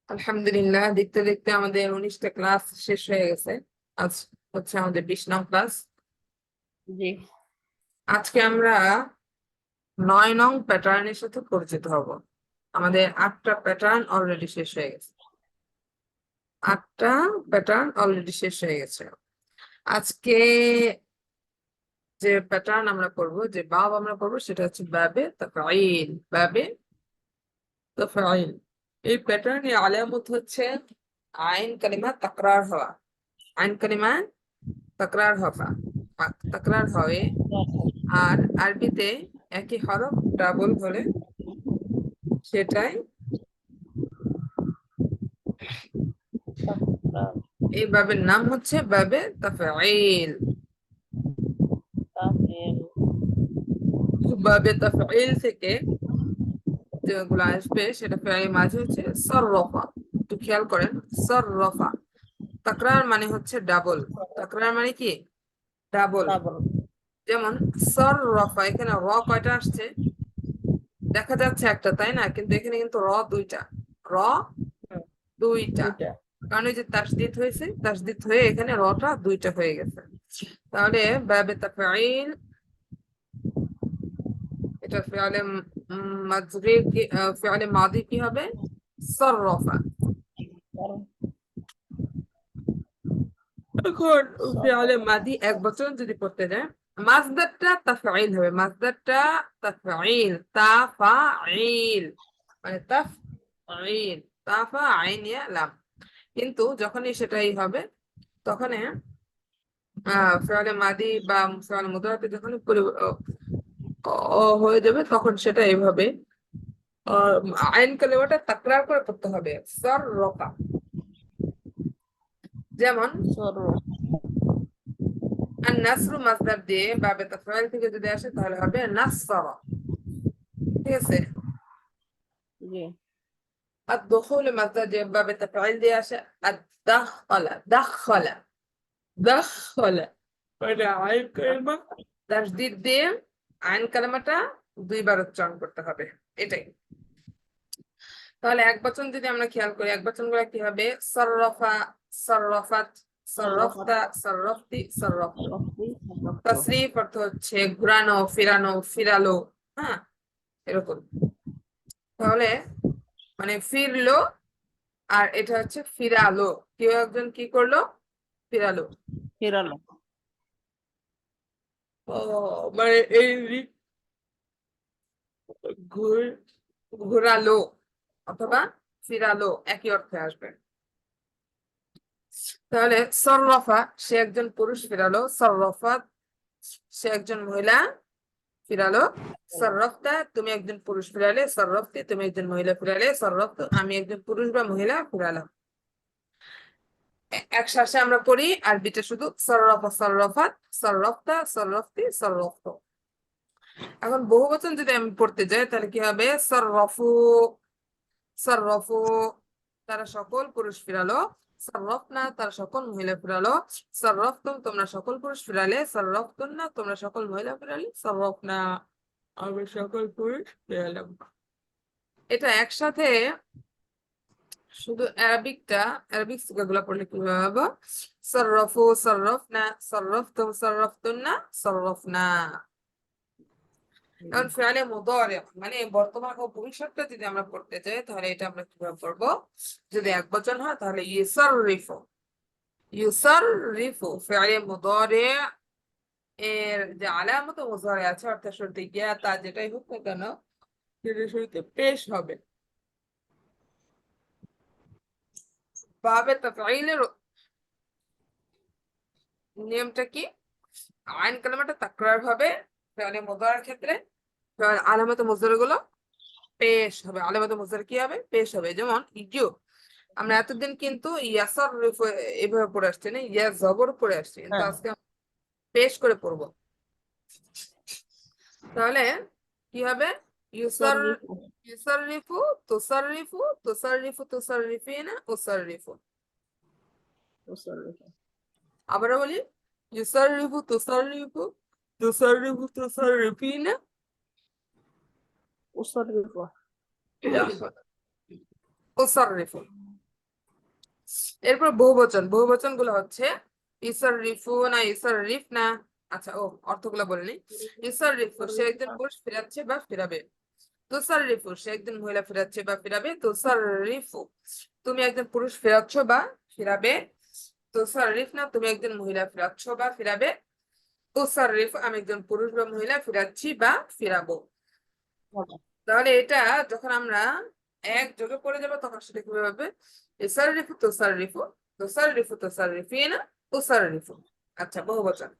আলহামদুলিল্লাহ, দেখতে দেখতে আমাদের 19টা ক্লাস শেষ হয়ে গেছে। আজ হচ্ছে আমাদের 20 নং ক্লাস। জি। আজকে আমরা 9 নং প্যাটার্নের সাথে পরিচিত হব। আমাদের 8টা প্যাটার্ন অলরেডি শেষ হয়ে গেছে। 8টা প্যাটার্ন অলরেডি শেষ হয়ে গেছে। আজকে যে প্যাটার্ন আমরা করব, যে বাব আমরা করবো, সেটা হচ্ছে বাবে তাফঈল। বাবে তাফঈল এই প্যাটার্নে আলামত হচ্ছে আইন কালিমা তাকরার হওয়া। আইন কালিমা তাকরার হওয়া, তাকরার হবে। আর আরবিতে একই হরফ ডাবল হলে সেটাই এই বাবের নাম হচ্ছে বাবে তাফঈল। বাবে তাফঈল থেকে যেগুলো আসবে সেটা ফেলে মাঝে হচ্ছে সররফা। একটু খেয়াল করেন, সররফা। তাকরার মানে হচ্ছে ডাবল। তাকরার মানে কি? ডাবল। যেমন সররফা, এখানে র কয়টা আসছে দেখা যাচ্ছে একটা, তাই না? কিন্তু এখানে কিন্তু র দুইটা। র দুইটা, কারণ এই যে তাসদিদ হয়েছে, তাসদিদ হয়ে এখানে রটা দুইটা হয়ে গেছে। তাহলে বাবে তাফঈল এটা ফিআলে মাজরি কি ফিআলে মাদি কি হবে? সররফা। এখন ফিআলে মাদি এক বছর যদি পড়তে যায়, মাসদারটা তাফঈল হবে। মাসদারটা তাফঈল, তাফাঈল মানে তাফঈল, তাফা আইন ইয়া লাম। কিন্তু যখনই সেটাই হবে তখন ফিআলে মাদি বা ফিআলে মুদারাতে যখন হয়ে যাবে তখন সেটা এইভাবে আইন কালিমাটা তাকরার করে পড়তে হবে, সররফা। যেমন আর নাসরু মাসদার দিয়ে বাবে তাফঈল থেকে যদি আসে তাহলে হবে নাসরা। ঠিক আছে? আর দুখুল মাসদার দিয়ে বাবে তাফঈল দিয়ে আসে আদ-দাখালা, দাখালা, দাখালা। মানে আইন কালিমা তাসদীদ দিয়ে আইন কালিমাটা দুইবার উচ্চারণ করতে হবে, এটাই। তাহলে এক বচন যদি আমরা খেয়াল করি, এক বচন গুলা কি হবে? সররফা, সররফাত, সররফতা, সররফতি, সররফত। তাসরিফ অর্থ হচ্ছে ঘুরানো, ফিরানো, ফিরালো। হ্যাঁ, এরকম। তাহলে মানে ফিরলো, আর এটা হচ্ছে ফিরালো। কেউ একজন কি করলো? ফিরালো। ও, মানে এই ঘুরালো অথবা ফিরালো একই অর্থে আসবে। তাহলে সররফা সে একজন পুরুষ ফিরালো, সররফাত সে একজন মহিলা ফিরালো, সররফতা তুমি একজন পুরুষ ফিরালে, সররফতি তুমি একজন মহিলা ফিরালে, সররফত আমি একজন পুরুষ বা মহিলা ফিরালাম। একসাথে আমরা পড়ি আরবিতে শুধু সররফা, সররফাত, সররফতা, সররফতি, সররফত। এখন বহুবচন যদি আমি পড়তে যাই তাহলে কি হবে? সররফু, সররফু তারা সকল পুরুষ ফিরালো, সররফনা তারা সকল মহিলা ফিরালো, সররফতুম তোমরা সকল পুরুষ ফিরালে, সররফতুন্না তোমরা সকল মহিলা ফিরালে, সররফনা আমরা সকল পুরুষ ফিরালাম। এটা একসাথে শুধু অ্যারাবিক সিগাগুলো পড়লে কিভাবে হবে? সররফু, সররফনা, সররফতুম, সররফতুন্না, সররফনা। এখন ফিআলে মুদারি মানে বর্তমান ও ভবিষ্যৎটা যদি আমরা পড়তে চাই তাহলে এটা আমরা কিভাবে পড়বো? যদি এক বচন হয় তাহলে ইউসাররিফু। ইউসাররিফু ফিআলে মুদারি এর যে আলামত মুজারে আছে, অর্থাৎ শুরুতে গিয়া তা যেটাই হোক না কেন সেটা শুরুতে পেশ হবে। বাবে তাফঈলের নিয়মটা কি? আইন কালিমাটা তাকরার হবে ফিআলে মুদারির ক্ষেত্রে। আলামত মুজারে গুলো পেশ হবে। আলামত মুজারে কি হবে? পেশ হবে। যেমন ইউ, আমরা এতদিন কিন্তু ইয়াসার এভাবে পড়ে আসছি না, ইয়া জবর পড়ে আসছি, কিন্তু আজকে পেশ করে পড়বো। তাহলে কি হবে? ইউসার, ইউসাররিফু, তুসাররিফু, তুসাররিফু, তুসাররিফিনা, উসাররিফু। আবারও বলি, ইউসাররিফু, তুসাররিফু, তুসাররিফু, তুসাররিফিনা, উসাররিফু। এরপর বহুবচন, বহুবচন গুলো হচ্ছে ইসাররিফুনা, ইসাররিফনা। আচ্ছা, অর্থগুলো বলে নি। ইসাররিফু, সে একজন পুরুষ ফিরাচ্ছে বা ফিরাবে। তুসাররিফু, সে একজন মহিলা ফিরাচ্ছে বা ফিরাবে। তুসাররিফু, তুমি একজন পুরুষ ফিরাচ্ছ বা ফিরাবে। তুসাররিফনা, তুমি একজন মহিলা ফিরাচ্ছ বা ফিরাবে। তুসাররিফু, আমি একজন পুরুষ বা মহিলা ফিরাচ্ছি বা ফিরাবো। তাহলে এটা যখন আমরা এক যোগে পড়ে যাবো তখন সেটা কিভাবে হবে? ইসাররিফু তুসাররিফু, তুসাররিফু তুসাররিফিনা, তুসাররিফু। আচ্ছা, বহুবচন,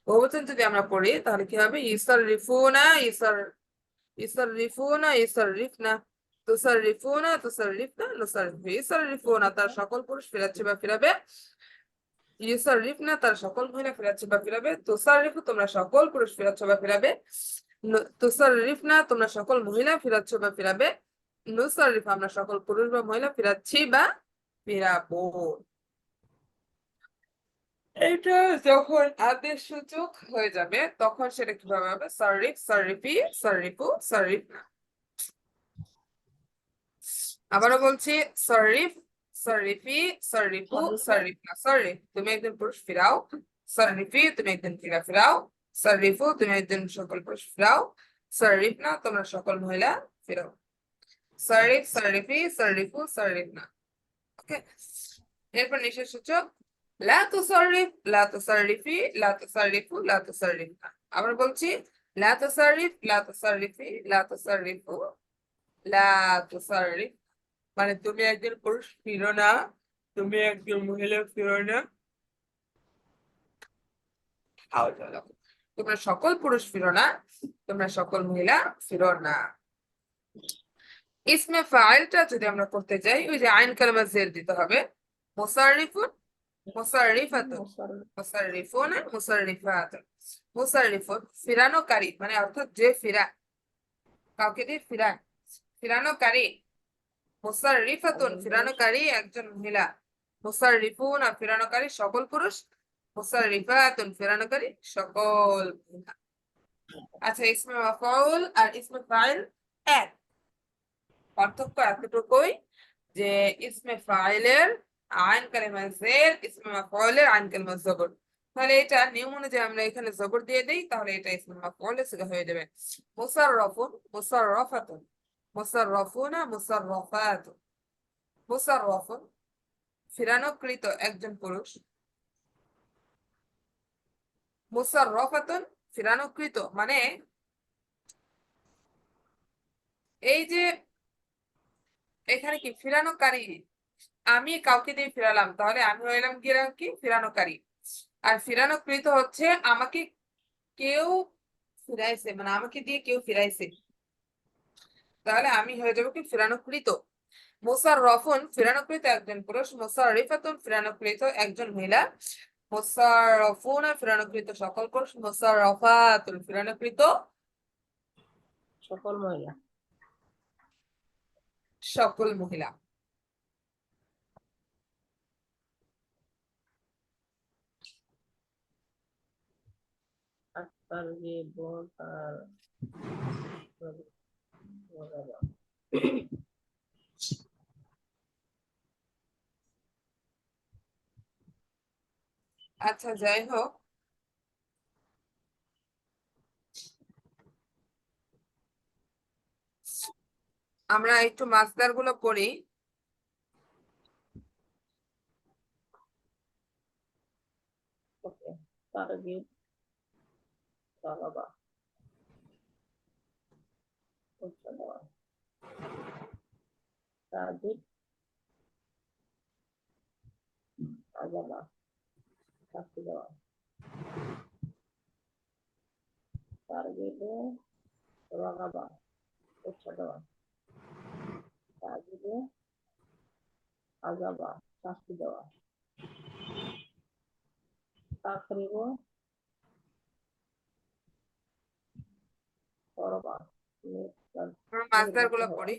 বহুবচন যদি আমরা পড়ি তাহলে কি হবে? ইসাররিফুনা, ইসাররিফুনা, ইসাররিফনা, তুসাররিফুনা, তুসাররিফনা, নুসাররিফু। ইসাররিফুনা, তার সকল পুরুষ ফিরাচ্ছে বা ফিরাবে। ইউসাররিফনা, তার সকল মহিলা ফিরাচ্ছে বা ফিরাবে। তুসাররিফু, তোমরা সকল পুরুষ ফিরাচ্ছ বা ফিরাবে। তুসাররিফনা, তোমরা সকল মহিলা ফিরাচ্ছ বা ফিরাবে। নুসাররিফ, আমরা সকল পুরুষ বা মহিলা ফিরাচ্ছি বা ফিরাবো। এটা যখন আদেশ সূচক হয়ে যাবে তখন সেটা কিভাবে হবে? সাররিফ, সাররিফি, সাররিফু, সাররিফনা। আবারও বলছি, সাররিফ, সাররিফি, সাররিফু, সাররিফনা। সাররিফ, তুমি একজন পুরুষ ফিরাও। সাররিফি, তুমি একজন ফিরা ফিরাও। সাররিফু, তুমি একজন সকল পুরুষ ফিরাও। সাররিফনা, তোমরা সকল মহিলা ফিরাও। সাররিফ, সাররিফি, সাররিফু, সাররিফনা। ওকে। এরপর নিষেধ সূচক, লা তুসাররিফ, লা তুসাররিফি, লা তুসাররিফু, লা তুসাররিফনা। আবার বলছি, লা তুসাররিফ, লা তুসাররিফি, লা তুসাররিফু, লা তুসাররিফ। মানে তুমি একজন পুরুষ ফিরো না, তুমি একজন মহিলা ফিরো না। তোমরা সকল পুরুষ ফিরো না, তোমরা সকল মহিলা ফিরো না। ইসমে ফাইলটা যদি আমরা করতে যাই, ওই যে আইন কালেমা জের দিতে হবে। মুসাররিফুন, মুসাররিফাতুন, মুসাররিফুন, মুসাররিফাতুন। মুসাররিফুন, ফিরানোকারী, মানে অর্থাৎ যে ফিরায়, কাউকে দিয়ে ফিরায়, ফিরানোকারী। মুসাররিফাতুন, ফিরানোকারী একজন মহিলা। মুসাররিফুন, ফিরানোকারী সকল পুরুষ। মুসাররিফাতুন, ফিরানোকারী সকল মহিলা। আচ্ছা, ইসমে মাফউল আর ইসমে ফাইল এক, পার্থক্য এতটুকুই যে ইসমে ফাইলের আইন কালেমা জের, ইসমে মাফউলের আইন কালেমা জবর। তাহলে এটা নিয়ম অনুযায়ী আমরা এখানে জবর দিয়ে দেই, তাহলে এটা ইসমে মাফউলের সিগা হয়ে যাবে। মুসাররফুন, মুসাররফাতুন, মুসাররফুনা, মুসাররফাতুন। মুসাররফুন, ফিরানোকৃত একজন পুরুষ। মুসাররফাতুন, ফিরানোকৃত মানে এই যে এখানে কি ফিরানোকারী, আমি কাউকে দিয়ে ফিরালাম, তাহলে আমি হইলাম কি ফিরানোকারী। আর ফিরানোকৃত হচ্ছে আমাকে কেউ ফিরাইছে, মানে আমাকে দিয়ে কেউ ফিরাইছে, তাহলে আমি হয়ে যাবো কি ফিরানোকৃত। মুসাররফুন, ফিরানোকৃত একজন পুরুষ। মুসাররিফাতুন, ফিরানোকৃত একজন মহিলা। মুসাররফুন, ফিরানোকৃত সকল পুরুষ। মুসাররফাতুন, ফিরানোকৃত সকল মহিলা। সকল মহিলা। আচ্ছা, যাই হোক, আমরা একটু মাসদার গুলো পড়ি। তারগিব, তালাবা, উৎসাহ দেওয়া। তাজিব, আজাবা, শাস্তি দেওয়া। তারগিবে, রাগাবা, উৎসাহ দেওয়া। তাজিবে, আজাবা, শাস্তি দেওয়া। তাকরিব, করবা, আমরা মাসদার গুলো পড়ি।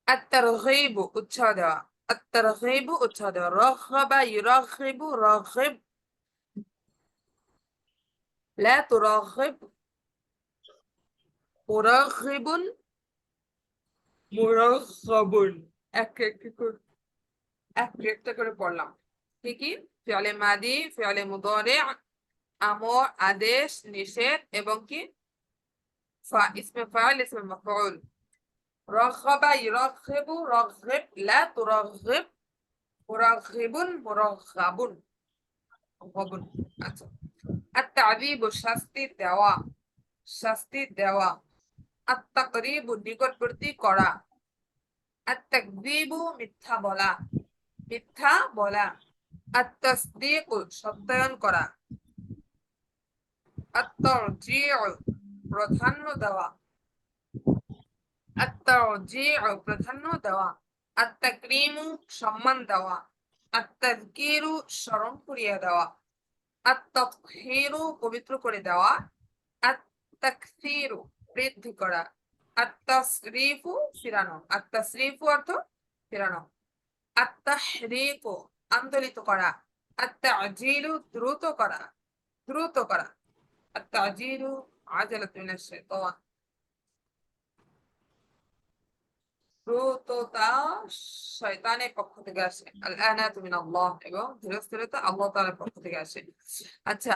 الترغيب উৎসাহ দেওয়া, الترغيب উৎসাহ দেওয়া। رغب يرغب، راغب। لا تراغب، مرغب، مرغب। এক এক করে একটা করে পড়লাম। কি কি? ফিয়ালে মাদি, ফিয়ালে মুদারে, আমর, আদেশ, নিষেধ এবং কি ইসমে ফাইল, ইসমে মাফউল। রগবা ইরগিবু, রগিব লা তুরগিব, মুরাগিবুন, মুরাগাবুন, গাবুন। আচ্ছা, আত-তা'যীবু শাস্তি দেওয়া, শাস্তি দেওয়া। আত-তাকরীবু নিকটবর্তী করা। আত-তাকযীবু মিথ্যা বলা, মিথ্যা বলা। আত-তাসদীকু সত্যায়ন করা। আত-তারজীউ প্রাধান্য দেওয়া, আত-তারজীউ প্রাধান্য দেওয়া। আত-তাকরীমু সম্মান দেওয়া। আত-তাযকিরু স্মরণ করিয়ে দেওয়া। আত-তাতহীরু পবিত্র করে দেওয়া। আত-তাকসীরু বৃদ্ধি করা। আত-তাসরিফু ফিরানো, আত-তাসরিফু অর্থ ফিরানো। আত-তাহরীকু আন্দোলিত করা। আত-তা'জীলু দ্রুত করা, দ্রুত করা। আত-তা'জীলু আজালাতু মিনাশ শাইতান, দ্রুততা শয়তানের পক্ষ থেকে আসে। আল আনাতু মিনাল্লাহ এবং ধীরস্থিরতা আল্লাহ তাআলার পক্ষ থেকে আসে। আচ্ছা,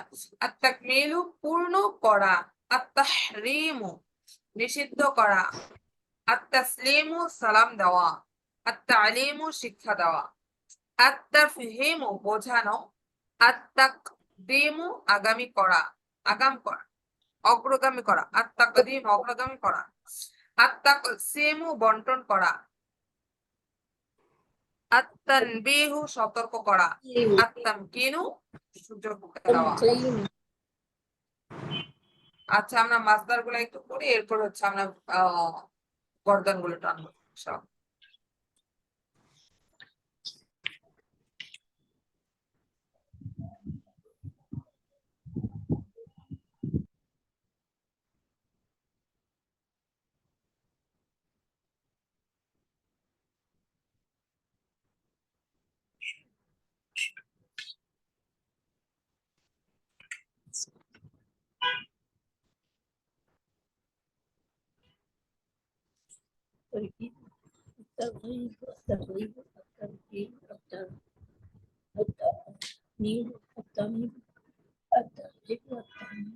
আত-তাকমীলু পূর্ণ করা। আত-তাহরীমু নিষিদ্ধ করা। আত-তাসলিমু সালাম দেওয়া। আত-তা'লীমু শিক্ষা দেওয়া। আত-তাফহীমু বোঝানো। আত-তাকদীমু আগামী করা, আগাম করা, অগ্রগামী করা। আত-তাকদীম অগ্রগামী করা। আত-তাকসীমু বন্টন করা। আত-তানবীহু সতর্ক করা। আত-তামকিনু সুযোগ দেওয়া। আচ্ছা, আমরা মাসদার গুলো একটু পড়ি, এরপর হচ্ছে আমরা গর্দন গুলো টানবো সব। التركيب، الترغيب، الترغيب، التركيب، التأمين، التمييز، الترغيب والتأمين.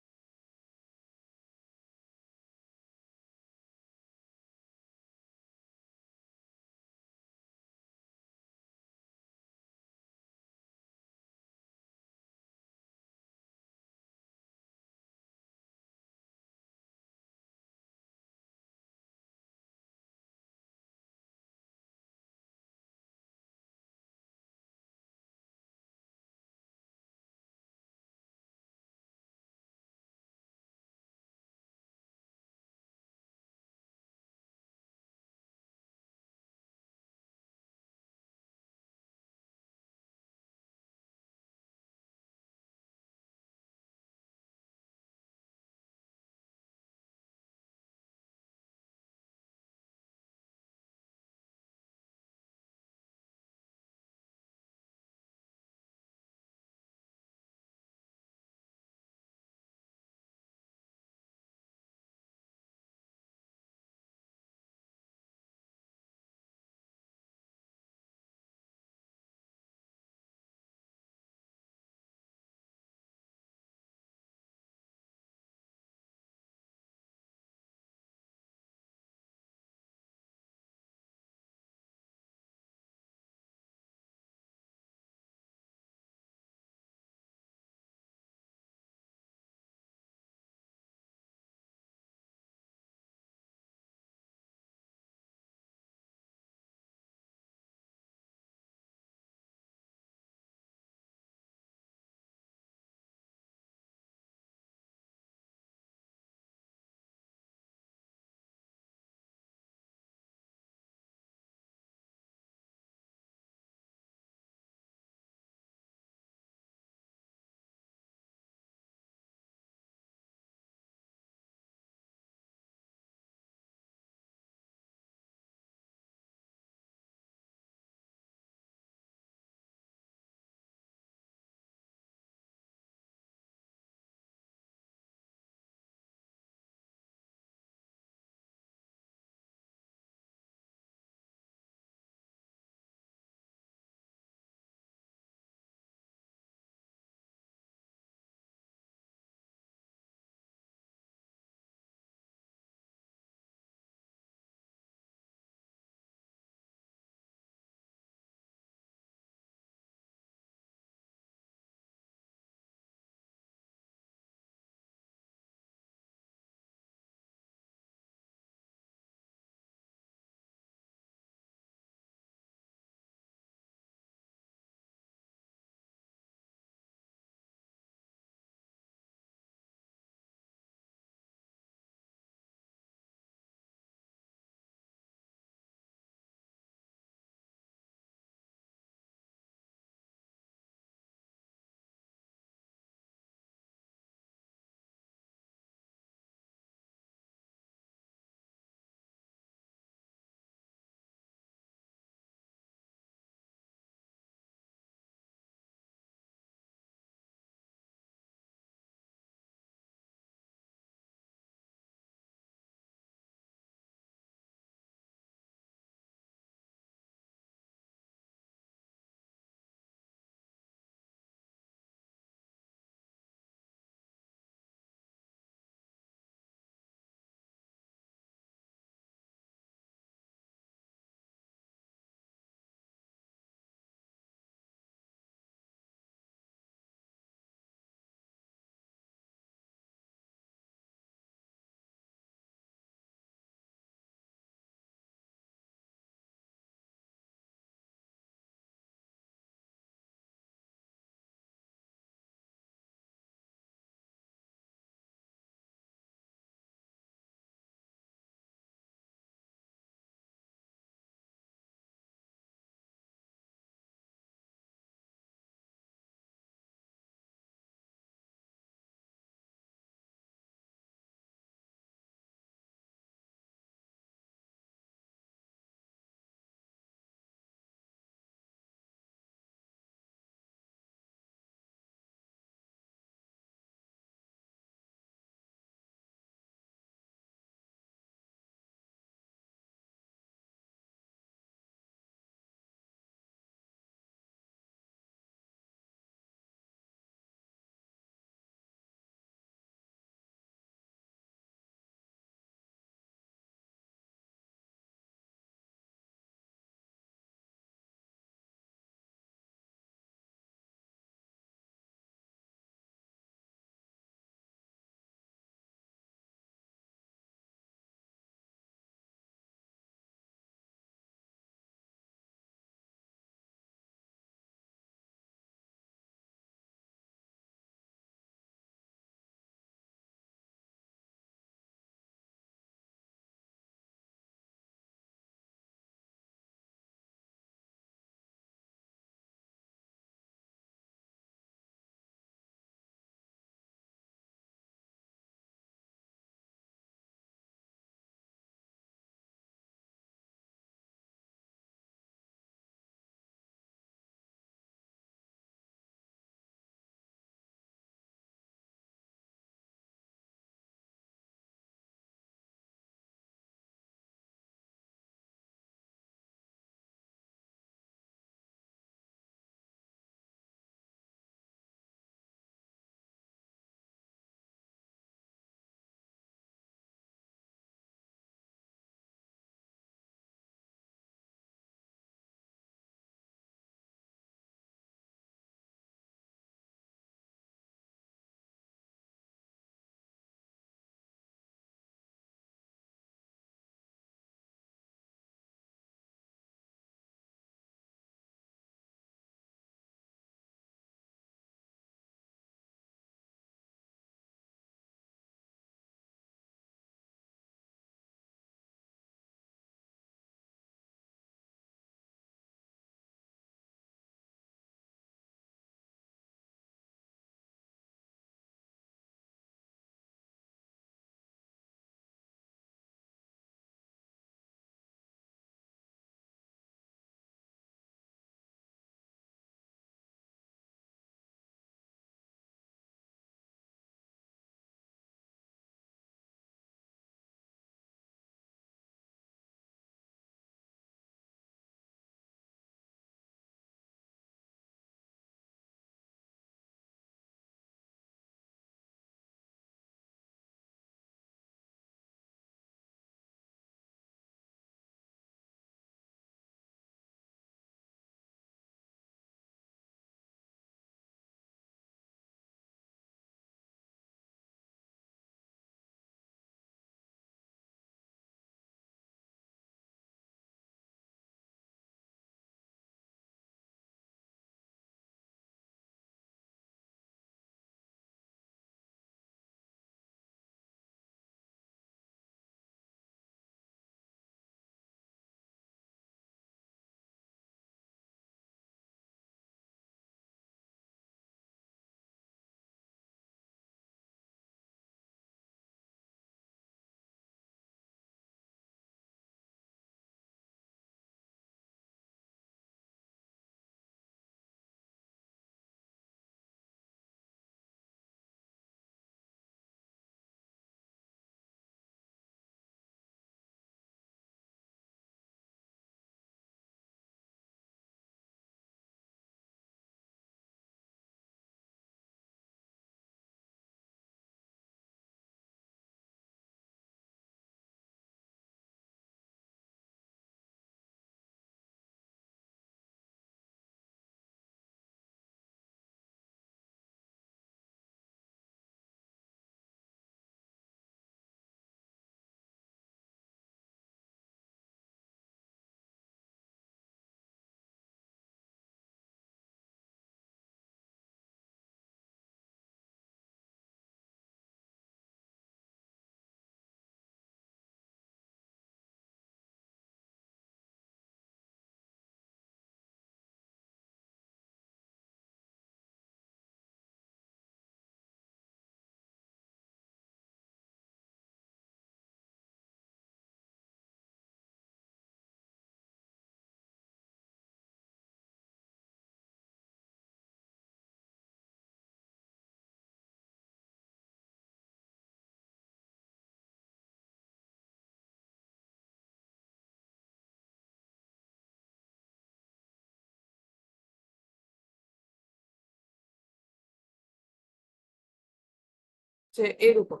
হচ্ছে এরকম।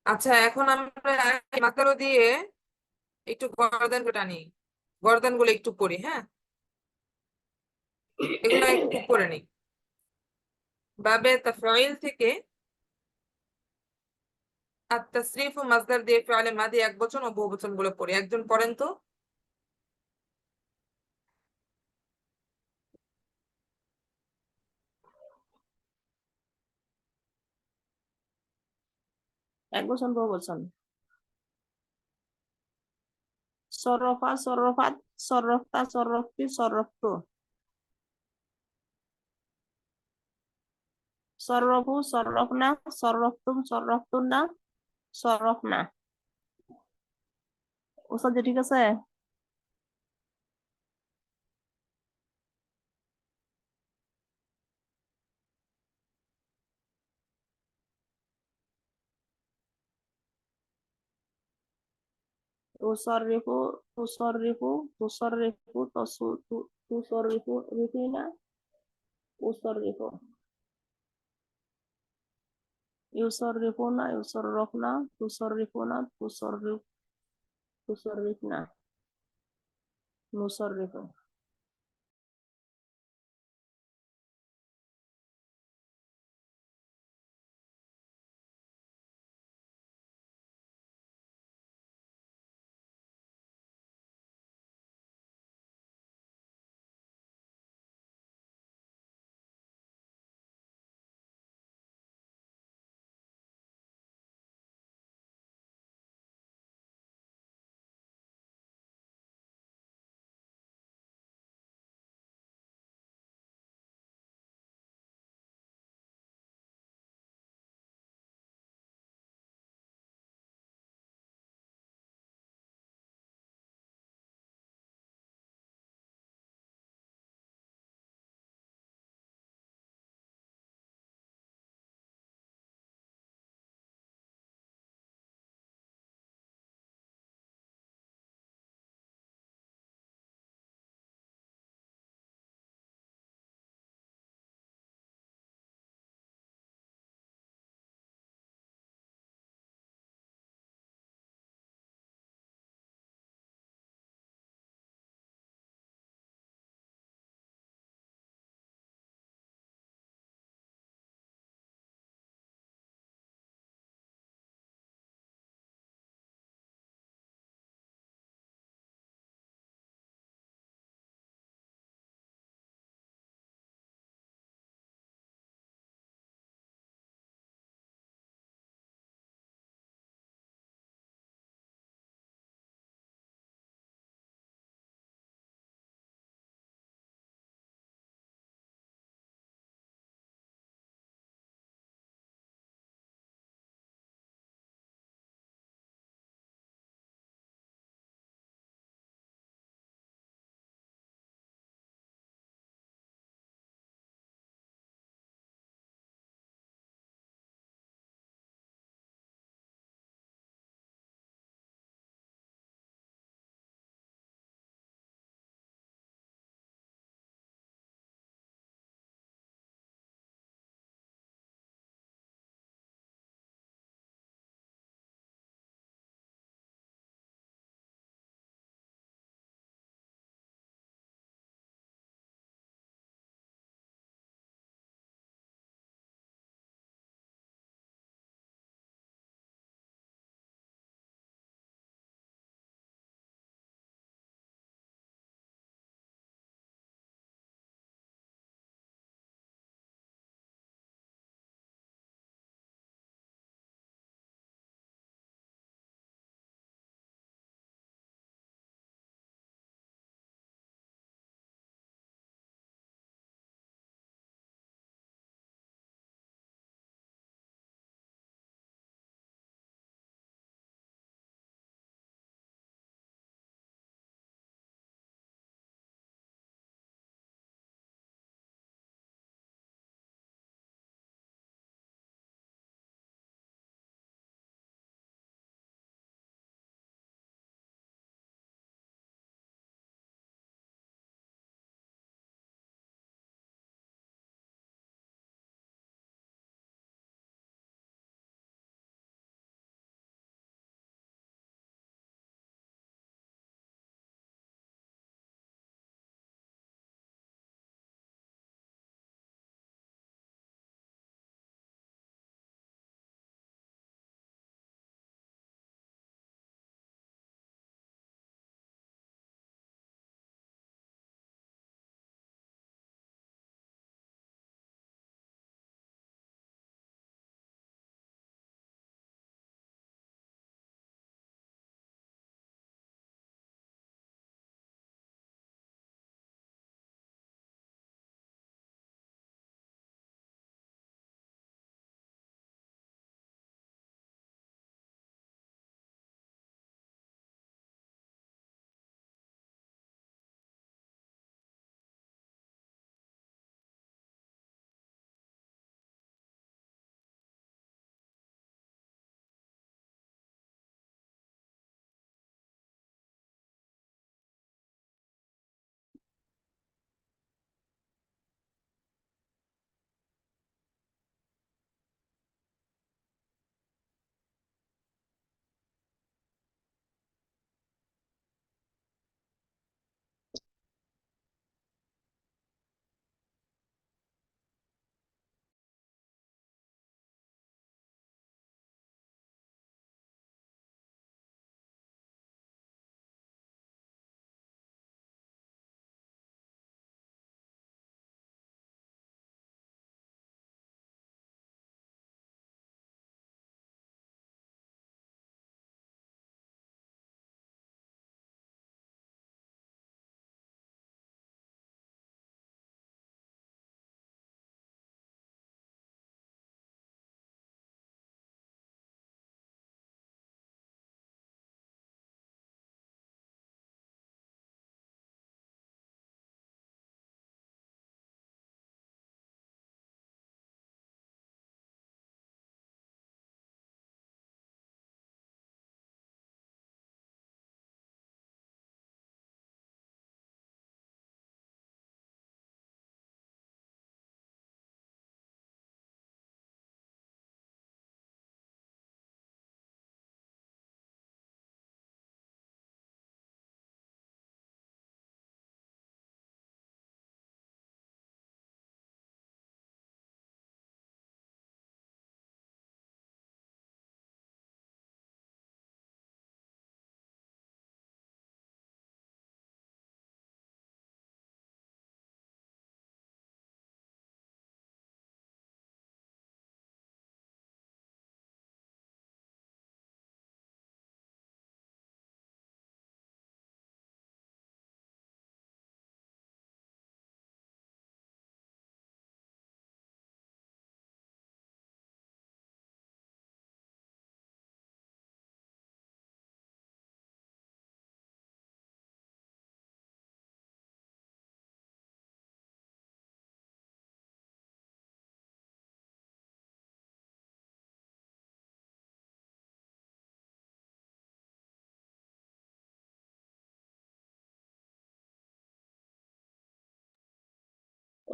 আচ্ছা, এখন আমরা মাথারো দিয়ে একটু গর্দান টানি, গর্দান গুলো একটু পড়ি, হ্যাঁ, এগুলো একটু করে নিই। বাবে তাফঈল থেকে আর তাসরিফ ও মাসদার দিয়ে ফিআলে মাদি একবচন ও বহুবচন গুলো পড়ি। একজন পড়েন তো। এক বচন বহু বচন। সরফা সরফাত সরফতা সরফতি সরফতু। সরফু সরফনা সরফতুম সরফতুনা সরফনা। ওস্তাদ জি ঠিক আছে? তুসররিফু তুসররিফু তুসররিফু তুসররিফু রিফিনা উসররিফু ইউসররিফুনা ইউসররফনা তুসররিফুনা তুসররিফনা নুসররিফু।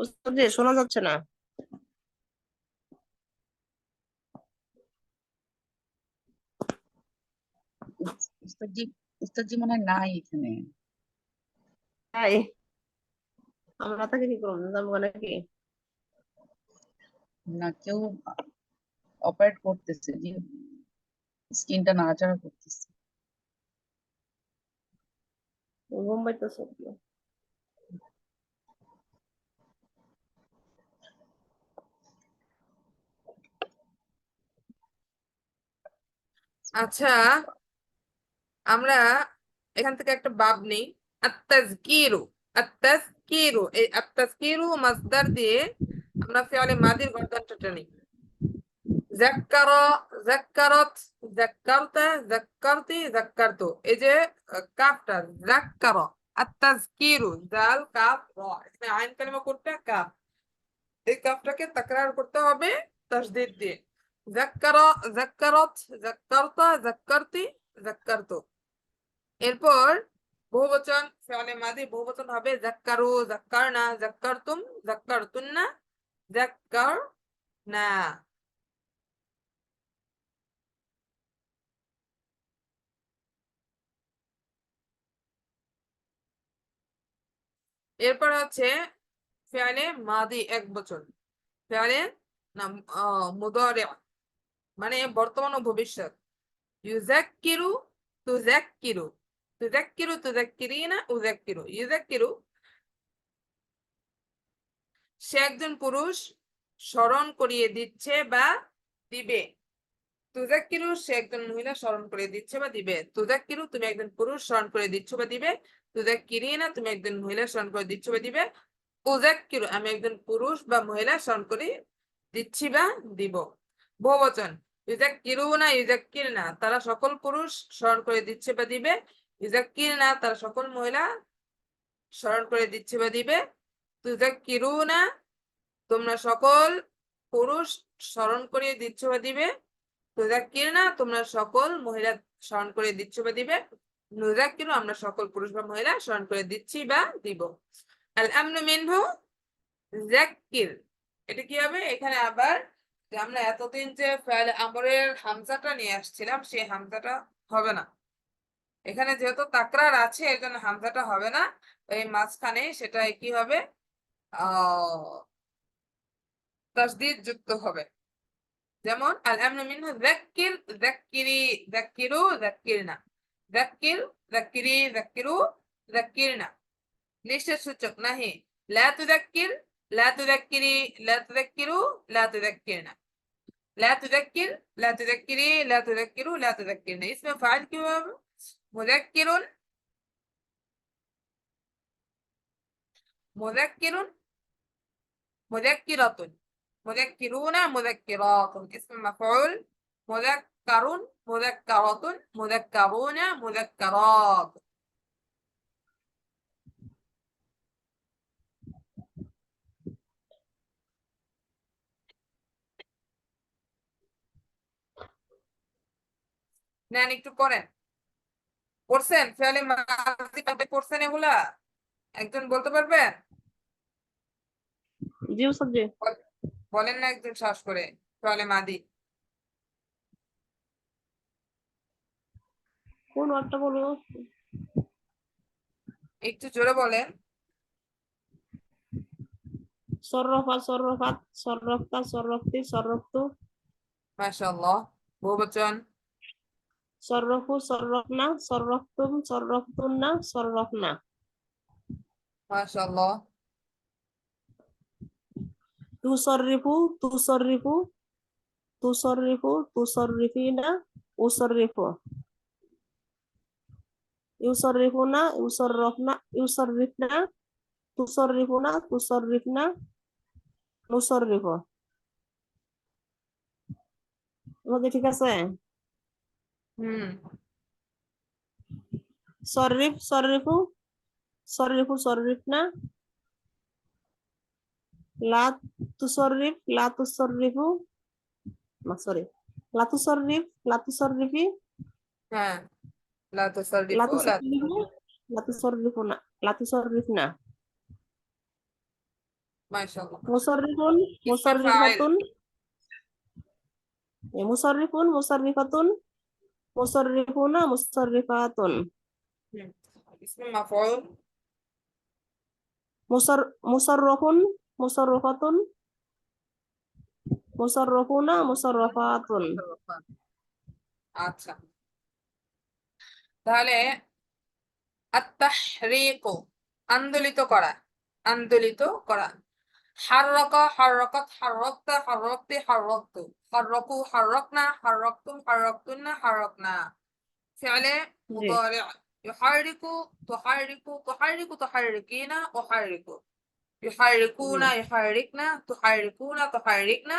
ওস্তাদ জি, শোনা যাচ্ছে না। উস্তাদজি উস্তাদজি মনে হয় নাই এখানে। তাই আমরা তাকে কি করবো, জানবো নাকি? না, কেউ অপারেট করতেছে, যে স্ক্রিনটা নাড়াচাড়া করতেছে। ঘুম পাইতেছে কি? আচ্ছা, আমরা এখান থেকে একটা বাব নেই, আত্তাজকিরু। আত্তাজকিরু, এই আত্তাজকিরু মাসদার দিয়ে আমরা ফিআলে মাদির গর্দনটা নিই। যাক্কারা, যাক্কারাত, যাক্কারতা, যাক্কারতি, যাক্কারতু। এই যে কাফটা, যাক্কারা, আত্তাজকিরু, দাল কাফ র, এখানে আইন কালিমা কোনটা? কাফ। এই কাফটাকে তাকরার করতে হবে তাসদীদ দিয়ে। যাক্কারা, যাক্কারাত, যাক্কারতা, যাক্কারতি, যাক্কারতু। এরপর বহুবচন, ফিআলে মাদি বহুবচন হবে যাক্কারু, যাক্কারনা, যাক্কারতুম, যাক্কারতুন্না, যাক্কারনা। এরপর হচ্ছে ফিআলে মাদি এক বচন, ফিআলে নাম মুদারি, মানে বর্তমান ও ভবিষ্যৎ। ইউযাক্কিরু, তুযাক্কিরু, তুযাক্কিরু, তুযাক্কিরিনা, উযাক্কিরু। ইউযাক্কিরু, সে একজন পুরুষ, স্মরণ করিয়ে দিচ্ছে বা দিবে। তুযাক্কিরু, সে একজন মহিলা, স্মরণ করিয়ে দিচ্ছে বা দিবে। তুযাক্কিরু, তুমি একজন পুরুষ, স্মরণ করে দিচ্ছ বা দিবে। তুযাক্কিরিনা, তুমি একজন মহিলা, স্মরণ করে দিচ্ছ বা দিবে। উযাক্কিরু, আমি একজন পুরুষ বা মহিলা, স্মরণ করে দিচ্ছি বা দিব। বহুবচন, ইউযাক্কিরুনা, ইউযাক্কিরনা, তারা সকল পুরুষ, স্মরণ করে দিচ্ছে বা দিবে। ইউযাক্কিরনা, তারা সকল মহিলা, স্মরণ করে দিচ্ছে বা দিবে। তুযাক্কিরুনা, তোমরা সকল পুরুষ, স্মরণ করিয়ে দিচ্ছ বা দিবে। তুযাক্কিরনা, তোমরা সকল মহিলা, স্মরণ করে দিচ্ছ বা দিবে। নুযাক্কিরু, আমরা সকল পুরুষ বা মহিলা, স্মরণ করে দিচ্ছি বা দিব। আল আমরু মিনহু যাক্কির, এটা কি হবে? এখানে আবার যে আমরা এতদিন যে ফাইল আমরের হামজাটা নিয়ে আসছিলাম, সেই হামজাটা হবে না। এখানে যেহেতু তাকরার আছে, এর জন্য হামজাটা হবে না। এই মাঝখানে সেটা কি হবে? তাসদীদ যুক্ত হবে। যেমন আল আমরু মিনহু যাক্কির, যাক্কিরি, যাক্কিরু, যাক্কিরনা। যাক্কির, যাক্কিরি, যাক্কিরু, যাক্কিরনা। নিষেধ সূচক নাহি। লা তুযাক্কির, লা তুযাক্কিরি, লা তুযাক্কিরু, লা তুযাক্কিরনা। لا تذكر، لا تذكري، لا تذكروا، لا تذكرنا. اسم فاعل কি হবে? مذكر، مذكر، مذكرة، مذكرون، مذكرات. اسم مفعول مذكر، مذكرة، مذكرون، مذكرات. নেন একটু করেন। পড়ছেন ফেলে মাঝি পড়ছেন এগুলা? একজন বলতে পারবেন? জি ওস্তাদ জি। বলেন না একজন সাহস করে ফেলে মাদি। কোন একটা বলো। একটু জোরে বলেন। সররফা, সররফাত, সররফতা, সররফতি, সররফতু। মাশাআল্লাহ। বহুবচন, সররফু, সররফনা, সররফতুম, সররফতুন্না, সররফনা। মাশাআল্লাহ। তুসররিফু, তুসররিফু, তুসররিফু, তুসররিফিনা, উসররিফু। ইউসররিফুনা, ইউসররফনা, ইউসররিফনা, তুসররিফুনা, তুসররিফনা, নুসররিফু। এভাবে ঠিক আছে? হুম। সররিফ, সররিফু, সররিফু, সররিফনা। লা তুসররিফ, লা তুসররিফু, না সরি, লা তুসররিফ, লা তুসররিফি, হ্যাঁ, লা লা তুসাররিফু, লা তুসররিফু, লা তুসররিফুনা, লা তুসররিফনা। মাশাআল্লাহ। মুসাররিফুন ইসমে ফাইল। মুসাররিফাতুন মুসাররিফুন মুসাররিফাতুন মুসাররিফুনা মুসাররিফাতুন হুম। ইসমে মাফউল। মুসাররফুন মুসাররফাতুন মুসাররফুনা মুসাররফাতুন আচ্ছা, তাহলে আত-তাহরিকু আন্দোলিত করা, আন্দোলিত করা। হাররাকা হাররাকাত হাররাকতা হাররাকতি হাররাকতু হাররাকু হাররাকনা হাররাকতুম হাররাকতুন্না হাররাকনা। فعل জি مضارع يحرك تحرك تحرك تحركين أحرك জি يحركون يحركنا تحركون تحركنا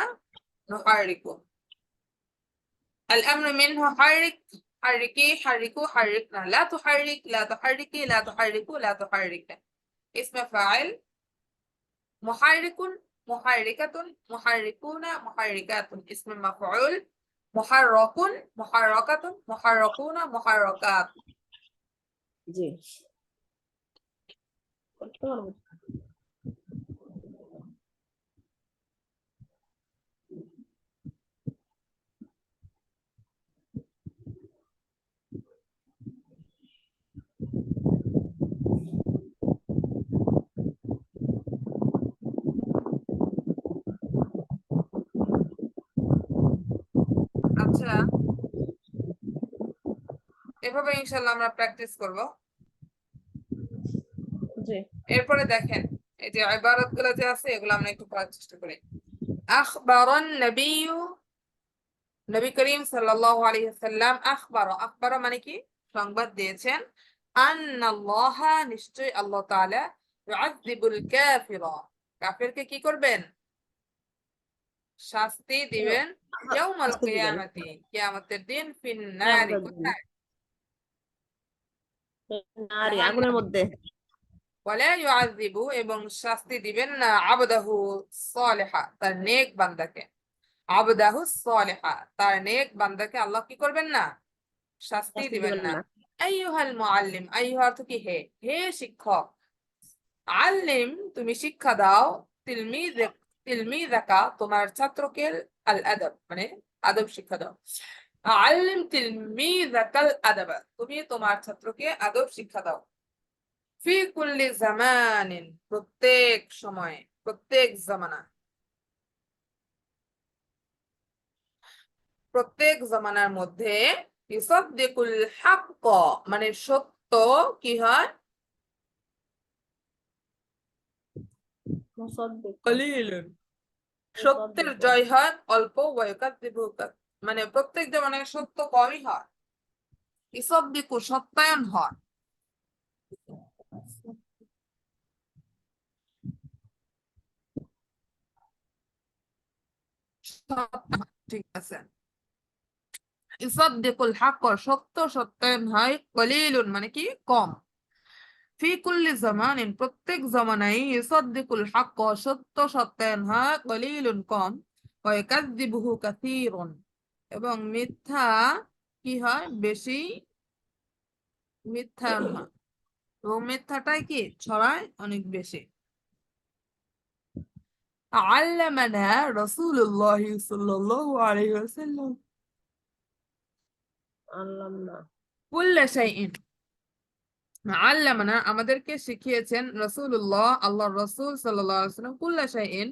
نحرك. الأمر منه حرك حركي حركوا حركنا لا تحرك لا تحركي لا تحركوا لا تحركنا. اسم فاعل محرك محركة محركون محركات. اسم مفعول محرك محركة محركون محركات. জি করতে পারবো আচ্ছা, এভাবে ইনশাআল্লাহ আমরা প্র্যাকটিস করব। জি এরপরে দেখেন এই যে ইবারত গুলো যে আছে এগুলো আমরা একটু পড়ার চেষ্টা করি। আখবারান নবিয়্যু, নবী করিম সাল্লাল্লাহু আলাইহি ওয়াসাল্লাম আখবারা, আখবারা মানে কি সংবাদ দিয়েছেন, আন্নাল্লাহা নিশ্চয়ই আল্লাহ তাআলা ইউআযযিবুল কাফিরা কাফিরকে কি করবেন, শাস্তি দিবেন, ইয়াউমাল আজকে দিবেন কিয়ামতি কিয়ামতের দিন, ফিন নারি কিয়ামতের দিন কোথায়, নারী আগুনের জাহান্নামে। মধ্যে ওয়ালা ইউআযযিবু এবং শাস্তি দিবেন না, আবদাহু সালিহা তার নেক বান্দাকে, আবদাহু সালিহা তার নেক বান্দাকে আল্লাহ কি করবেন না, শাস্তি শাস্তি দিবেন দিবেন না। না আইয়ুহাল মুআল্লিম, আইয়ুহা অর্থ কি হে, হে শিক্ষক, আল্লিম তুমি শিক্ষা দাও, তিলমিজ তিলমিজাকা তোমার ছাত্রকে, আল আদব মানে আদব শিক্ষা দাও, আল্লিম তিলমিজাকাল আদব তুমি তোমার ছাত্রকে আদব শিক্ষা দাও, ফি কুল্লি জামানিন প্রত্যেক সময় প্রত্যেক জামানা, প্রত্যেক জামানার মধ্যে, ইউসাদ্দিকুল হাক্ক মানে সত্য কি হয়, মুসাদ্দিক কলিলুন সত্যের মুসাদ্দিক জয় হয় অল্প, ওয়ায়ুকাযযিবু মানে প্রত্যেক জামানায় সত্য কমই হয়, ইউসাদ্দিকু সত্যায়ন হয়। ঠিক আছে, ইউসাদ্দিকুল হাক্ক সত্য সত্যায়ন হয়, কলিলুন মানে কি কম, ফি কুল্লি জামানিন প্রত্যেক জামানায়, ইউসাদ্দিকুল হাক্ক সত্য সত্যায়ন হয়, কলিলুন কম, ওয়া ইয়াকাযযিবুহু কাসীরুন এবং মিথ্যা কি হয় বেশি, মিথ্যায়ন হয় এবং মিথ্যাটাই কি ছড়ায় অনেক বেশি। আল্লামানা রাসূলুল্লাহ সাল্লাল্লাহু আলাইহি ওয়াসাল্লাম আল্লাহ না কুল্লা শাইইন, আল্লামানা আমাদেরকে শিখিয়েছেন, রাসূলুল্লাহ আল্লাহর রাসূল সাল্লাল্লাহু আলাইহি ওয়াসাল্লাম, কুল্লা শাইইন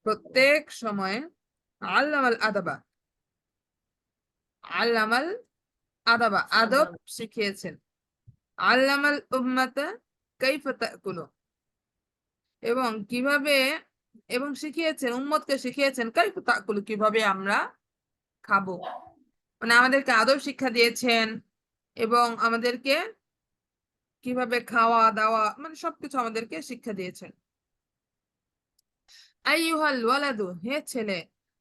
প্রত্যেক সময়ে, আল্লামাল আদাবা আল্লামাল আদাবা আদব আদব শিখিয়েছেন, আল্লামাল উম্মাতা কাইফা তাকুলু এবং কিভাবে, এবং শিখিয়েছেন উম্মতকে শিখিয়েছেন, কাইফা তাকুলু কিভাবে আমরা খাবো, মানে আমাদেরকে আদব শিক্ষা দিয়েছেন এবং আমাদেরকে কিভাবে খাওয়া দাওয়া মানে সবকিছু আমাদেরকে শিক্ষা দিয়েছেন। আইয়ুহাল ওয়ালাদু হে ছেলে,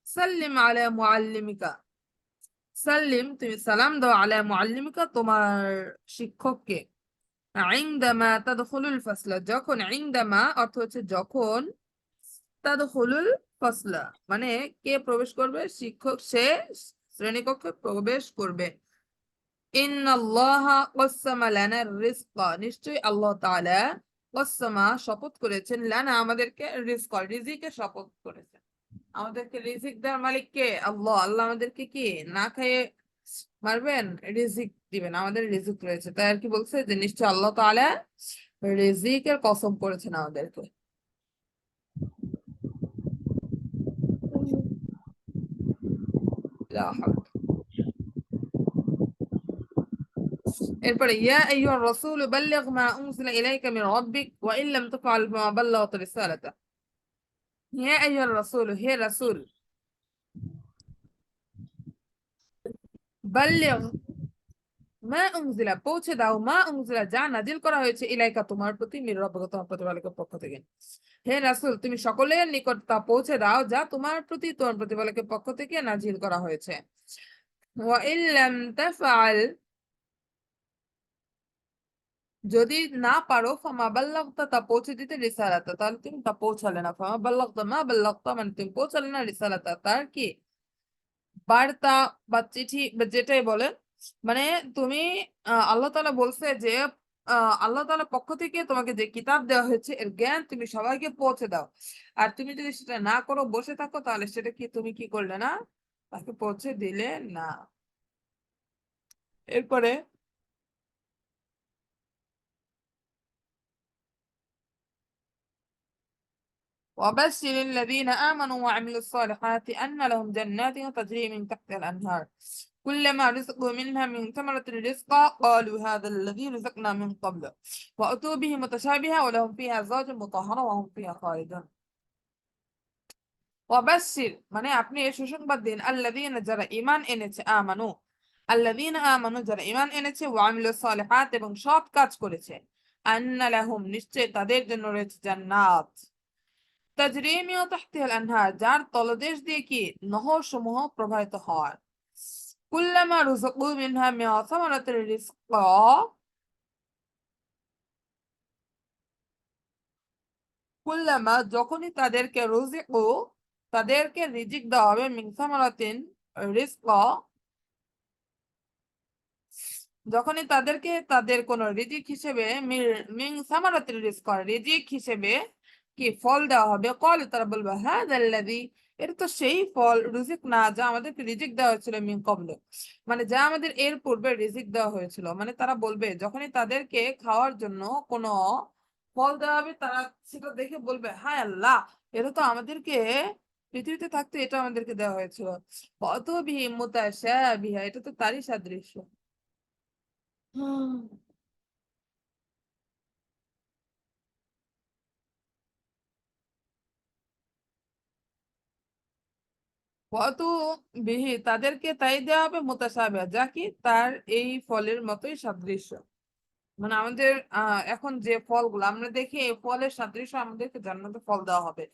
সাল্লিম আলা মুআল্লিমিকা সাল্লিম তুমি সালাম দাও, আলা মুআল্লিমিকা তোমার শিক্ষককে, ইনদামা তাদখুলুল ফাসলা যখন, ইনদামা অর্থ হচ্ছে যখন, তাদখুলুল ফাসলা মানে কে প্রবেশ করবে, শিক্ষক সে শ্রেণীকক্ষে প্রবেশ করবে। ইন্নাল্লাহা কাসসামা লানা রিজকা নিশ্চয়ই আল্লাহ তাআলা ওয়াসসামা শপথ করেছেন লানা আমাদেরকে রিজিকে শপথ করেছেন। আমাদেরকে রিজিক দেওয়ার মালিক কে? আল্লাহ। আল্লাহ আমাদেরকে কি না খেয়ে মারবেন? রিজিক দিবেন, আমাদের রিজিক রয়েছে। তাই আর কি বলছে যে নিশ্চয় আল্লাহ তাআলা রিজিকের কসম করেছেন আমাদেরকে। লা হাওলা। এরপরে ইয়া আইয়ুহার রাসূল বাল্লিগ মা উনজিলা ইলাইকা মির রাব্বিক ওয়া ইন লাম তাফআল ফামা বাল্লাগতা রিসালাতা। ইয়া আইয়ুহার রাসূল, হে রাসূল, বাল্লিগ মা উনজিলা পৌঁছে দাও, মা উনজিলা যা নাজিল করা হয়েছে ইলাইকা তোমার প্রতি, মির রাব্বিকা তোমার প্রতিপালকের পক্ষ থেকে। হে রাসূল, তুমি সকলের নিকট তা পৌঁছে দাও যা তোমার প্রতি তোমার প্রতিপালকের পক্ষ থেকে নাজিল করা হয়েছে। ওয়া ইন লাম তাফআল, যদি না পারো, ফামা বাল্লাগতা তা পৌঁছে দিতে, রিসালাতা তাহলে তুমি তা পৌঁছালে না। ফামা বাল্লাগতা মা বাল্লাগতা মানে তুমি পৌঁছালে না, রিসালাতা তার কি বার্তা বা চিঠি বা যেটাই বলেন, মানে তুমি আল্লাহ তাআলা বলছে যে আল্লাহ তাআলার পক্ষ থেকে তোমাকে যে কিতাব দেওয়া হয়েছে এর জ্ঞান তুমি সবাইকে পৌঁছে দাও। আর তুমি যদি সেটা না করো, বসে থাকো, তাহলে সেটা কি তুমি কি করলে না? তাকে পৌঁছে দিলে না। এরপরে وبشر الذين آمنوا وعملوا الصالحات أن لهم جنات تجري من تحتها الأنهار كلما رزقوا منها من ثمرة رزقا قالوا هذا الذي رزقنا من قبل وأتوا به متشابها ولهم فيها أزواج مطهرة وهم فيها خالدون। ওয়াবাশশির মানে আপনি এই সুসংবাদ দিন, আল্লাযীনা যারা ঈমান এনেছে, আমানু আল্লাযীনা আমানু যারা ঈমান এনেছে, ওয়া আমিলুস সালিহাত এবং সৎ কাজ করেছে, আন্না লাহুম নিশ্চয় তাদের জন্য রয়েছে জান্নাত, তাজরি মিন তাহতিহাল আনহার যার তলদেশ দিয়ে কি নহর সমূহ প্রবাহিত হয়। কুল্লামা রুযিকু মিনহা মিন সামারাতির রিজকা, কুল্লামা যখনই তাদেরকে রুযিকু তাদেরকে রিজিক দেওয়া হবে, মিন সামারাতিন রিজকা যখনই তাদেরকে তাদের কোন রিজিক হিসেবে মিন সামারাতির রিজক রিজিক হিসেবে কি ফল দেওয়া হবে, কল তারা বলবে হাযাল্লাযী এটা তো সেই ফল, রুজিক না যা আমাদেরকে রিজিক দেওয়া হয়েছিল, মিন কবল মানে যা আমাদের এর পূর্বে রিজিক দেওয়া হয়েছিল। মানে তারা বলবে যখনই তাদেরকে খাওয়ার জন্য কোনো ফল দেওয়া হবে, তারা সেটা দেখে বলবে হায় আল্লাহ, এটা তো আমাদেরকে পৃথিবীতে থাকতে এটা আমাদেরকে দেওয়া হয়েছিল। কত বিহি মুতাশাবিহা এটা তো তারই সাদৃশ্য। হুম। কত বিহি তাদেরকে তাই দেওয়া হবে, মুতাশাবিহা যা কি তার এই ফলের মতোই সাদৃশ্য। মানে আমাদের এখন যে ফলগুলো আমরা দেখি এই ফলের সাদৃশ্য আমাদেরকে জান্নাতে ফল দেওয়া হবে।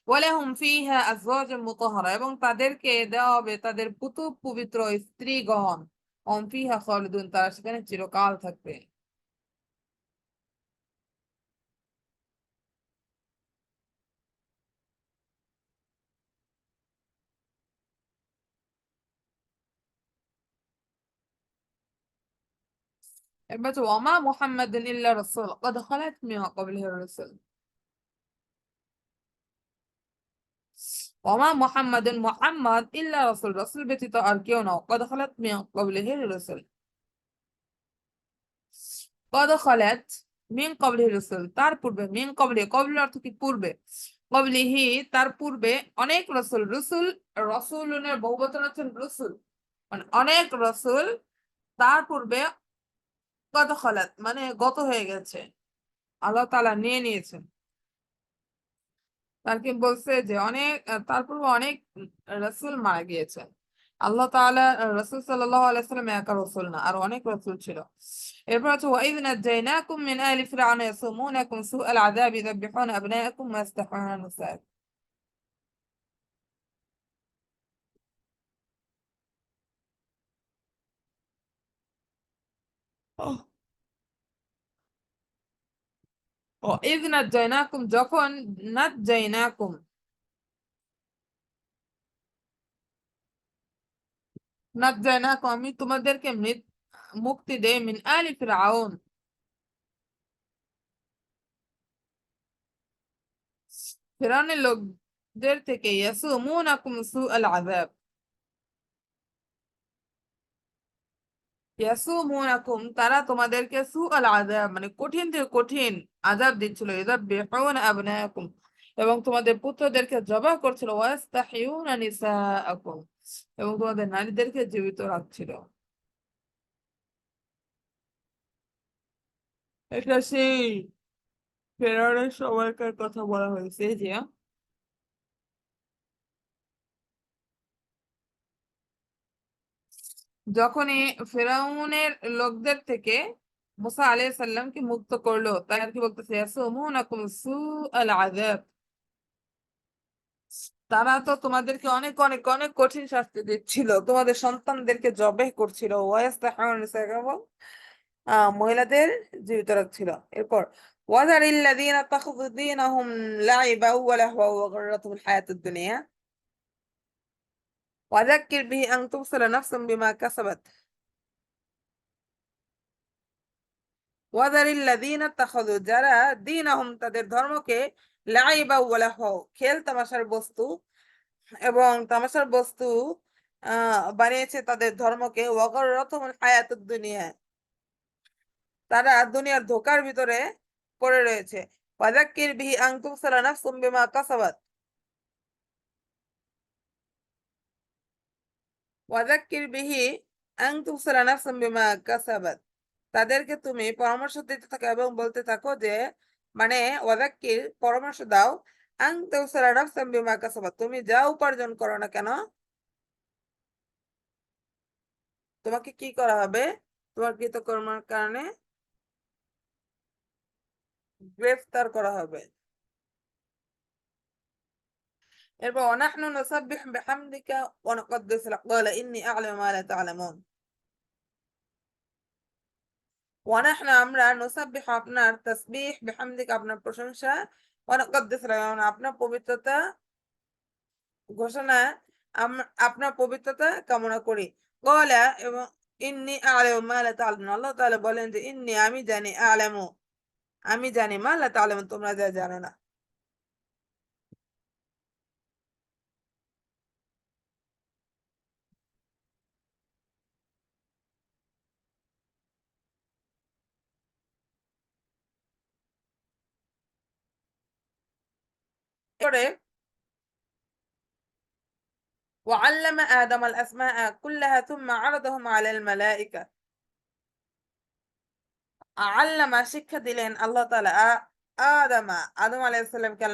ওয়ালাহুম ফিহা আজওয়াজুম মুতাহহারা এবং তাদেরকে দেওয়া হবে তাদের পুতু পবিত্র স্ত্রীগণ। হুম ফিহা খালিদুন তারা সেখানে চিরকাল থাকবে। এবার হচ্ছে ওয়ামা মুহাম্মাদুন ইল্লা রাসূল ক্বাদ খালাত মিন ক্বাবলিহি রাসূল। ওমা মুহাম্মাদুন মুহাম্মদ ইল্লা রাসূল রাসূল ব্যতীত আর কেউ না, ক্বাদ খালাত মিন ক্বাবলিহি রাসূল ক্বাদ খালাত মিন ক্বাবলিহি রাসূল তার পূর্বে, মিন ক্বাবলি ক্বাবলি অর্থ কি পূর্বে, ক্বাবলিহি তার পূর্বে অনেক রাসূল, রাসূল রাসূলুনের বহুবচন হচ্ছে রাসূল মানে অনেক রাসূল তার পূর্বে, ক্বাদ খালাত মানে গত হয়ে গেছে, আল্লাহ তাআলা নিয়ে নিয়েছেন। তার কি বলছে যে অনেক তারপর অনেক রাসূল মারা গিয়েছেন। আল্লাহ তাআলা রাসূল সাল্লাল্লাহু আলাইহি ওয়াসাল্লাম একা রাসূল না, আর অনেক রাসূল ছিল। এরপর আছে ওয়াইদ নাজাইনাকুম মিন আলি ফিরআউন ইয়াসুমুনাকুম সুআল আযাব ইযাবহুনা আবনাআকুম ওয়া ইয়াস্তাহয়ুনা নিসাআকুম। ওয়াইদ নাজাইনাকুম যখন, নাজাইনাকুম নাজাইনাকুম আমি তোমাদেরকে মুক্তি দেই, মিন আলি ফিরআউন ফেরাউনের লোকদের থেকে ইয়াসুমুনাকুম সুআল আযাব, ইয়াসুমুনাকুম তারা তোমাদেরকে সুআল আযাব মানে কঠিন থেকে কঠিন আযাব দিচ্ছিল, ইযাববিহুনা আবনাকুম এবং তোমাদের পুত্রদেরকে জবাহ করছিল, ওয়াস্তাহিয়ুনা নিসাআকুম এবং তোমাদের নারীদেরকে জীবিত রাখছিল। এটা সেই ফেরাউনের সময়কার কথা বলা হয়েছে যে যখনই ফেরাউনের লোকদের থেকে মুসা আলাইহিস সালামকে মুক্ত করলো, তাই আর কি বলতেছে ইয়াসুমুনাকুম সুআল আযাব, তারা তো তোমাদেরকে অনেক অনেক অনেক কঠিন শাস্তি দিচ্ছিল, তোমাদের সন্তানদেরকে জবেহ করছিল, ওয়াইস্তাহিয়ুনা নিসাআকুম মহিলাদের জীবিত রাখছিল। এরপর ওয়াযারিল্লাযীনা তাখাযু দীনাহুম লাইবা ওয়া লাহওয়া ওয়া গাররাতুহুমুল হায়াতুদ দুনিয়া ওয়াযাক্কির বিহি আন তুবসিরা নাফসুম বিমা কাসাবাত ওয়াযারিল্লাযীনা তাখাযু যারা দীনাহুম তাদের ধর্মকে লাইবা ওয়া লাহওয়া খেল তামাশার বস্তু এবং তামাশার বস্তু বানিয়েছে তাদের ধর্মকে, ওয়া গাররাতুহুমুল হায়াতুদ দুনিয়া তারা দুনিয়ার ধোঁকার ভিতরে পড়ে রয়েছে। ওয়াযাক্কির বিহি আন তুবসিরা নাফসুম বিমা কাসাবাত ওয়াযাক্কির বিহি আন তুবসিরা নাফসুম বিমা কাসাবাত তাদেরকে তুমি পরামর্শ দিতে থাকো এবং বলতে থাকো যে মানে ওয়াযাক্কির পরামর্শ দাও, আন তুবসিরা নাফসুম বিমা কাসাবাত তুমি যা উপার্জন করো না কেন তোমাকে কি করা হবে, তোমার কৃতকর্মের কারণে গ্রেফতার করা হবে। এরপর ওয়ানাহনু নুসাব্বিহু বিহামদিকা ওয়া নুকদ্দিসু লাক ক্বালা ইন্নী আ'লামু মা লা তা'লামুন ওয়ানাহনু আমরা নুসাব্বিহু আপনার তাসবিহ বিহামদিকা আপনার প্রশংসা, ওয়া নুকদ্দিসু লাক আপনার পবিত্রতা ঘোষণা আপনার পবিত্রতা কামনা করি। ক্বালা এবং ইন্নী আ'লামু মা লা তা'লামুন আল্লাহ তাআলা বলেন যে ইন্নী আমি জানি, আ'লামু আমি জানি, মা লা তা'লামুন তোমরা যা জানো না। এরপরে وعلم آدم الأسماء كلها ثم عرضهم على الملائكة আল্লামা শিক্ষা দিলেন আল্লাহ তাআলা আদম আলাইহিস সালামকে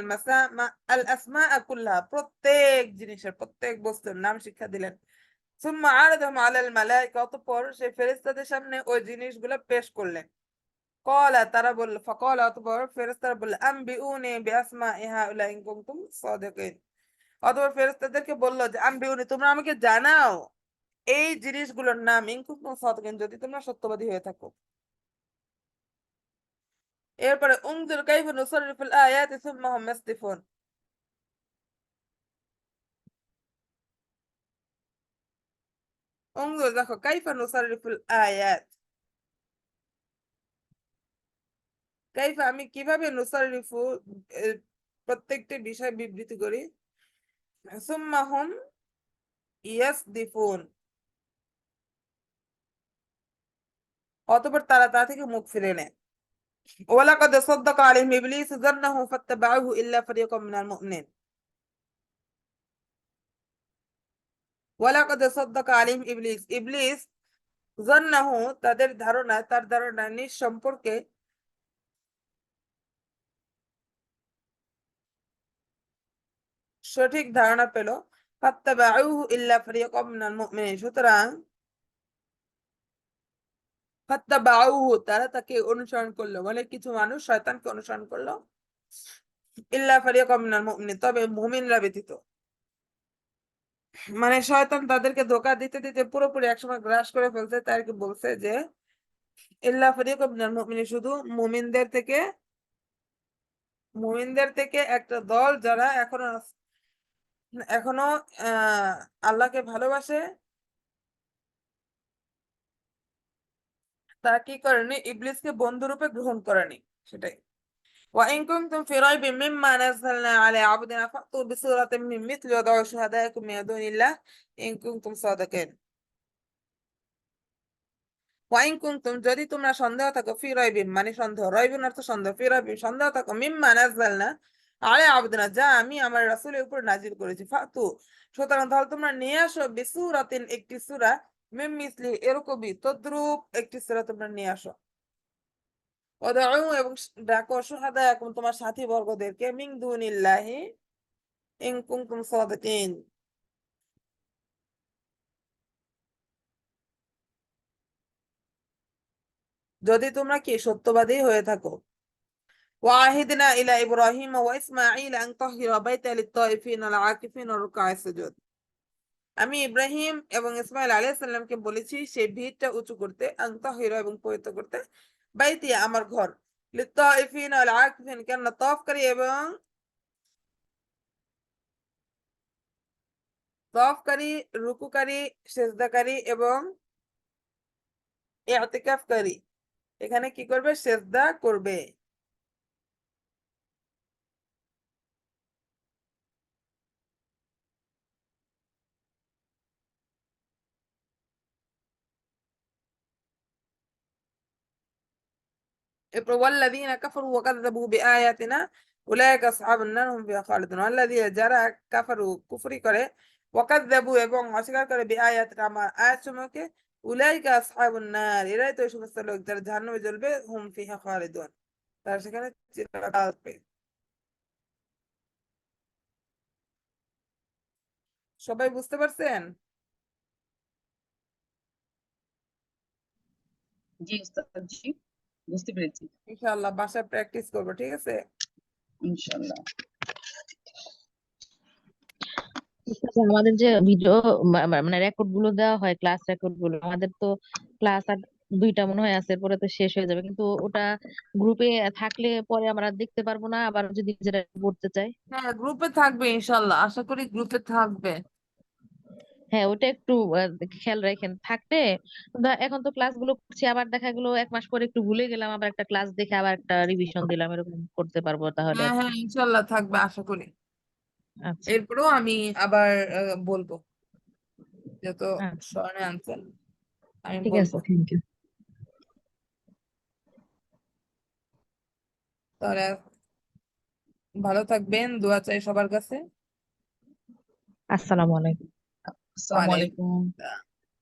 আল আসমা কুল্লাহা প্রত্যেক জিনিসের প্রত্যেক বস্তুর নাম শিক্ষা দিলেন। সুম্মা আরাদাহুম আলাল মালায়েকা অতঃপর সেই ফেরেশতাদের সামনে ওই জিনিসগুলো পেশ করলেন। ক্বালা তারা বলল ফাকালা অতঃপর ফেরেশতারা বলল আনবিউনি বিআসমাই হাউলা ইন কুনতুম সাদিকিন অতঃপর ফেরেশতাদেরকে বলল যে আনবিউনি তোমরা আমাকে জানাও এই জিনিসগুলোর নাম ইন কুনতুম সাদিকিন যদি তোমরা সত্যবাদী হয়ে থাকো। এরপরে উনজুর কাইফা নুসাররিফুল আয়াতি সুম্মা হুম ইয়াসদিফুন উনজুর দেখো কাইফা নুসাররিফুল আয়াত কাইফা আমি কিভাবে নুসাররিফু প্রত্যেকটি বিষয় বিবৃতি করি, সুম্মা হুম ইয়াসদিফুন অতঃপর তারা তা থেকে মুখ ফিরে নেয়। ওয়ালাকাদ সাদ্দাকা আলাইহিম ইবলিস যান্নাহু ফাত্তাবাউহু ইল্লা ফারিকাম মিনাল মুমিনিন ওয়ালাকাদ সাদ্দাকা আলাইহিম ইবলিস ইবলিস যান্নাহু তার ধারণা নিজ সম্পর্কে সঠিক ধারণা পেল, ফাত্তাবাউহু ইল্লা ফারিকাম মিনাল মুমিনিন সুতরাং ফাত্তাবাউহু তারা তাকে অনুসরণ করলো মানে কিছু মানুষ শয়তানকে অনুসরণ করলো, ইল্লা ফারিকাম মিনাল মুমিনিন তবে মুমিনরা ব্যতীত। মানে শয়তান তাদেরকে ধোঁকা দিতে দিতে পুরোপুরি একসময় গ্রাস করে ফেলছে, তাই আর কি বলছে যে ইল্লা ফারিকাম মিনাল মুমিনিন শুধু মুমিনদের থেকে একটা দল যারা এখনো আল্লাহকে ভালোবাসে, তারা কি করেনি ইবলিসকে বন্ধুরূপে গ্রহণ করেনি, সেটাই। وإن كنتم في ريب مما نزلنا على عبدنا فأتوا بسورة من مثل وادعوا شهداءكم من دون الله إن كنتم صادقين ওয়াইন কুনতুম যদি তোমরা সন্দেহ থাকো ফি রাইবিন মানে সন্দেহ রাইবিন অর্থ সন্দেহ ফি রাইবিন সন্দেহ থাকো মিম্মা নাযালনা আলা আবদিনা যা আমি আমার রাসূলের উপর নাজিল করেছি ফাতু সুতরাং তাহলে তোমরা নিয়ে আসো বিসুরাতিন একটি সূরা মিম মিসলি এরকমই তদ্রূপ একটি সূরা তোমরা নিয়ে আসো ওয়াদউ এবং ডাকো শুহাদায়াকুম তোমার সাথী বর্গদেরকে মিন দুনিল্লাহি ইন কুনতুম সাদিকিন যদি তোমরা কি সত্যবাদী হয়ে থাকো وعهدنا إلى إبراهيم وإسماعيل أن طهر بيتا للطائفين العاكفين والركع السجود আমি ইব্রাহিম এবং ইসমাইল আলাইহিস সালামকে বলেছি সেই ভিতটা উঁচু করতে আন তাহিরা এবং পবিত্র করতে বাইতি আমার ঘর লিত্তাইফিন ওয়াল আকিফিন কেন তাওয়াফকারী এবং তাওয়াফকারী রুকুকারী সিজদাকারী এবং ইতিকাফকারী এখানে কি করবে সিজদা করবে এরপর ওয়াল্লাযীনা কাফারু ওয়া কাযযাবু বিআয়াতিনা উলাইকা আসহাবুন নার হুম ফিহা খালিদুন ওয়াল্লাযীনা যারা কাফারু কুফরি করে ওয়া কাযযাবু এবং অস্বীকার করে বিআয়াতিনা আমার আয়াতসমূহকে উলাইকা আসহাবুন নার এরাই তো ওই সমস্ত লোক যারা জাহান্নামে জ্বলবে হুম ফিহা খালিদুন তারা সেখানে চিরকাল থাকবে সবাই বুঝতে পারছেন জি উস্তাদ জি, বুঝতে পেরেছি ইনশাআল্লাহ বাসায় প্র্যাকটিস করবো ঠিক আছে ইনশাআল্লাহ। আমাদের যে ভিডিও মানে রেকর্ড গুলো দেওয়া হয়, ক্লাস রেকর্ড গুলো, আমাদের তো ক্লাস আর 2টা মনে হয় আছে, পরে তো শেষ হয়ে যাবে, কিন্তু ওটা গ্রুপে থাকলে পরে আমরা দেখতে পারবো না, আবার যদি নিজেরা পড়তে চাই। হ্যাঁ গ্রুপে থাকবে ইনশাআল্লাহ আশা করি গ্রুপে থাকবে হ্যাঁ, ওটা একটু খেয়াল রাখেন থাকতে। এখন তো ক্লাস গুলো করছি, আবার দেখা গেলো 1 মাস পরে একটু ভুলে গেলাম, আবার একটা ক্লাস দেখে আবার একটা রিভিশন দিলাম, এরকম করতে পারবো তাহলে হ্যাঁ আর কি। হ্যাঁ ইনশাআল্লাহ থাকবে আশা করি আচ্ছা এরপরেও আমি আবার বলবো যত আচ্ছা, স্মরণে আনছেন আমি ঠিক বলবো আছে, থ্যাংক ইউ। তাহলে ভালো থাকবেন দোয়া চাই সবার কাছে আসসালামু আলাইকুম। আসসালামু ওয়ালাইকুম আলাইকুম। আসসালাম।